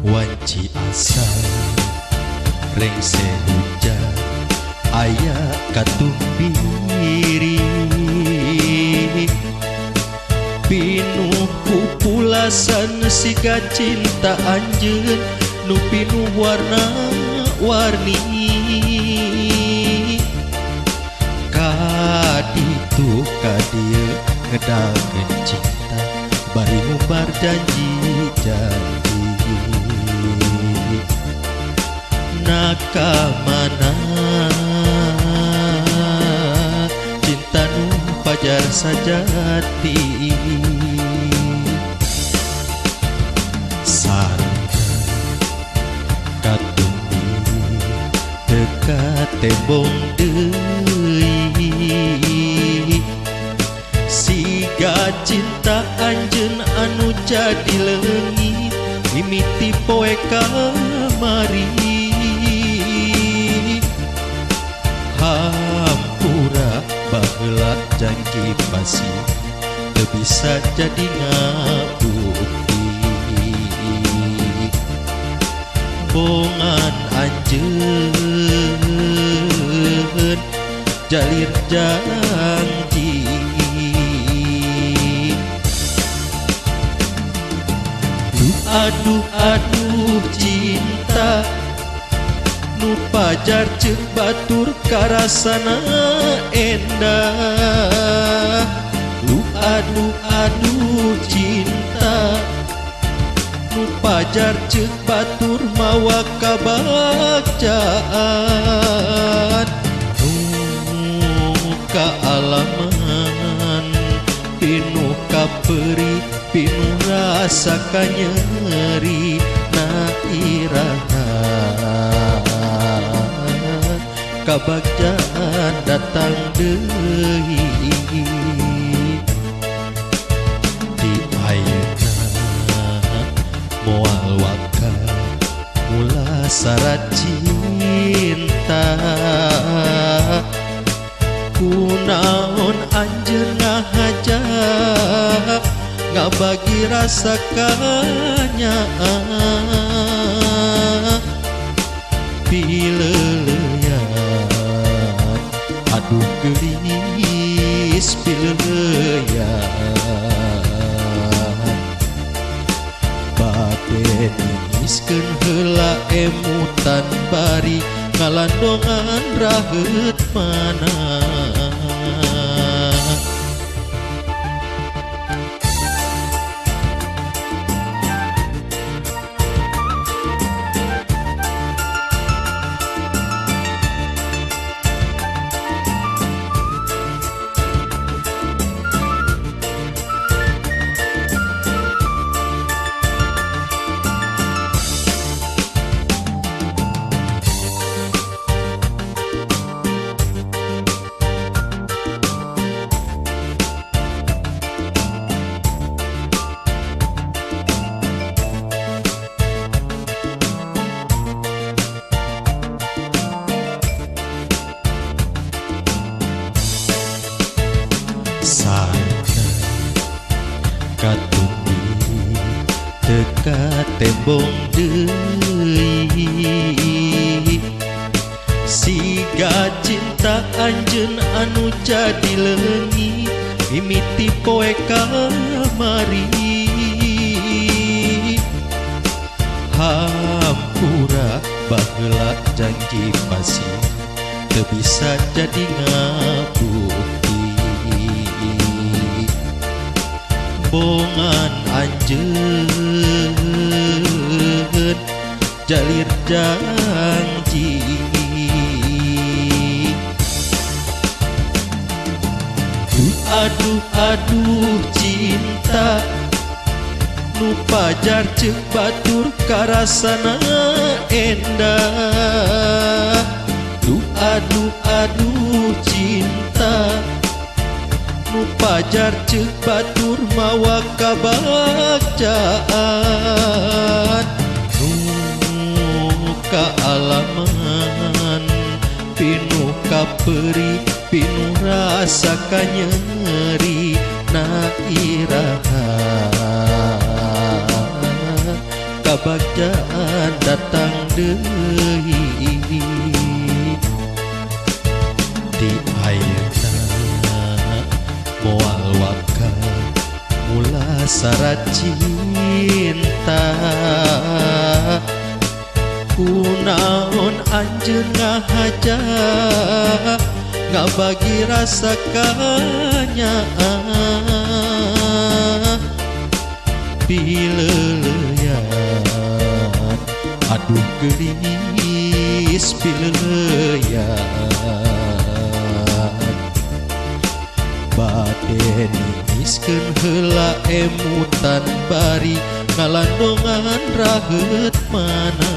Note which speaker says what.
Speaker 1: wanci asa rengse hujan aya katumpiri pinuh pupulasan siga cinta anjeun nu pinuh warna-warni kaditu kadieu ngedakeun cinta bari ngubar janji-janji nakamana cinta nu pajar sajati sareng katumbi dekat tembong deui siga cinta anjeun anu jadi leungit mimiti poe kamari hampura baheula janji pasti teu bisa jadi ngabukti bongan anjeun jalir janji aduh aduh cinta nu pajar ceuk batur karasana endah aduh aduh cinta nu pajar ceuk batur mawa kabacaan nu kaalaman pinuh kapeuri pinuh rasa kanyeri na iraha kabagjaan datang deui di ayeuna moal wakar mula sarat cinta kunaon anjeun ngahajak ngabagi rasa kanyaan pileuleyan aduh geulis pileuleyan bade nimiskeun heula emutan bari ngalandongan raheut mana katumbi dekat tembong deui siga cinta anjeun anu jadi leungit mimiti poe kamari hampura baheula janji pasti teu bisa jadi ngabukti bongan anjeun jalir janji aduh aduh cinta nu pajar ceuk batur karasana endah aduh aduh cinta nu pajar ceuk batur mawa kabacaan nu kaalaman pinuh kapeuri pinuh rasa kanyeri na iraha kabagjaan datang deui di ayeuna moal waka mula syarat cinta kunaon anjeun ngahaja ngabagi rasa kanyaan pileleyan aduh gelis pileleyan bade nimiskeun heula emutan bari ngalandongan raheut mana